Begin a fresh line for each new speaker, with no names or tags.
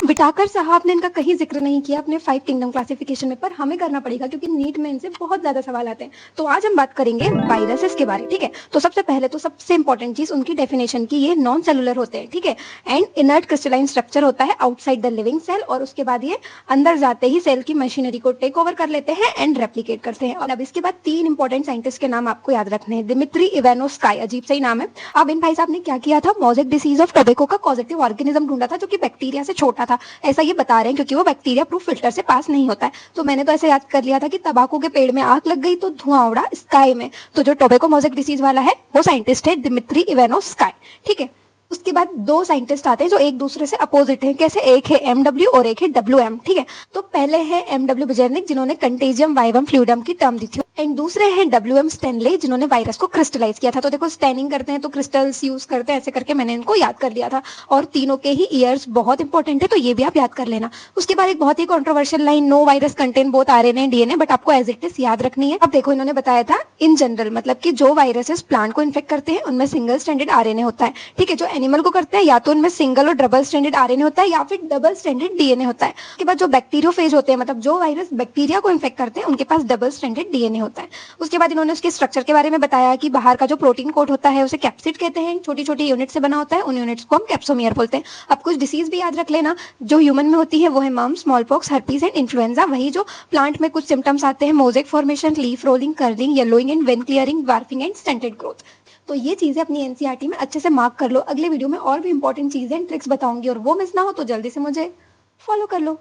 Whittaker साहब ने इनका कहीं जिक्र नहीं किया अपने 5 किंगडम क्लासिफिकेशन में, पर हमें करना पड़ेगा क्योंकि नीट में इनसे बहुत ज्यादा सवाल आते हैं। तो आज हम बात करेंगे वायरसेस के बारे, ठीक है। तो सबसे पहले तो सबसे इंपॉर्टेंट चीज उनकी डेफिनेशन की, ये नॉन सेलुलर होते हैं, ठीक है, एंड इनर्ट क्रिस्टलाइन स्ट्रक्चर होता है आउटसाइड द लिविंग सेल, और उसके बाद ये अंदर जाते ही सेल की मशीनरी को टेक ओवर कर लेते हैं एंड रेप्लिकेट करते हैं। और अब इसके बाद 3 इंपॉर्टेंट साइंटिस्ट के नाम आपको याद रखने हैं। दिमित्री इवानोस्काई, अजीब सा ही नाम है। अब इन भाई साहब ने क्या किया था, मोज़ेक डिसीज ऑफ टोबैको का कॉजेटिव ऑर्गेनिज्म ढूंढा था जो कि बैक्टीरिया से छोटा था, ऐसा ये बता रहे हैं, क्योंकि वो बैक्टीरिया प्रूफ फिल्टर से पास नहीं होता है। तो मैंने तो ऐसे याद कर लिया था कि तंबाकू के पेड़ में आग लग गई तो धुआं उड़ा स्काई में। तो जो टोबैको मोज़ेक डिसीज वाला है वो साइंटिस्ट है दिमित्री इवानोस्काई, ठीक है। उसके बाद 2 साइंटिस्ट आते हैं जो एक दूसरे से अपोजिट हैं। कैसे? एक है एमडब्ल्यू और एक है डब्ल्यूएम, ठीक है। तो पहले है एमडब्ल्यू बिजेरनिक जिन्होंने कंटेजियम वाइवम फ्लूइडम की टर्म दी थी, एंड दूसरे हैं डब्ल्यूएम स्टेनले जिन्होंने वायरस को क्रिस्टलाइज किया था। तो देखो स्टेनिंग करते हैं तो क्रिस्टल्स यूज करते हैं, ऐसे करके मैंने इनको याद कर लिया था। और तीनों के ही ईयर्स बहुत इंपॉर्टेंट है, तो ये भी आप याद कर लेना। उसके बाद एक बहुत ही controversial line, no virus contain both RNA and DNA, but आपको एज इट इज याद रखनी है। अब देखो इन्होंने बताया था इन जनरल, मतलब कि जो वायरसेस प्लांट को इन्फेक्ट करते हैं उनमें सिंगल स्ट्रैंडेड आरएनए होता है, ठीक है। जो एनिमल को करते हैं या तो उनमें सिंगल और डबल स्ट्रैंडेड आरएनए होता है या फिर डबल स्ट्रैंडेड डीएनए होता है। उसके बाद जो बैक्टीरियोफेज होते हैं, मतलब जो वायरस बैक्टीरिया को इन्फेक्ट करते हैं, उनके पास डबल स्ट्रैंडेड डीएनए होता है। उसके बाद इन्होंने उसके स्ट्रक्चर के बारे में बताया कि बाहर का जो प्रोटीन कोट होता है उसे कैप्सिड कहते हैं, छोटी छोटी यूनिट से बना होता है, उन यूनिट्स को हम कैप्सोमियर बोलते हैं। अब कुछ डिसीज भी याद रख लेना जो ह्यूमन में होती है, वो है mumps, smallpox, herpes and influenza. वही जो प्लांट में कुछ सिम्टम्स आते हैं, mosaic formation, leaf rolling, curling, yellowing and vein clearing, dwarfing and stunted growth. तो ये चीजें अपनी एनसीईआरटी में अच्छे से मार्क कर लो। अगले वीडियो में और भी इंपॉर्टेंट चीजें एंड ट्रिक्स बताऊंगी, और वो मिस ना हो तो जल्दी से मुझे फॉलो कर लो।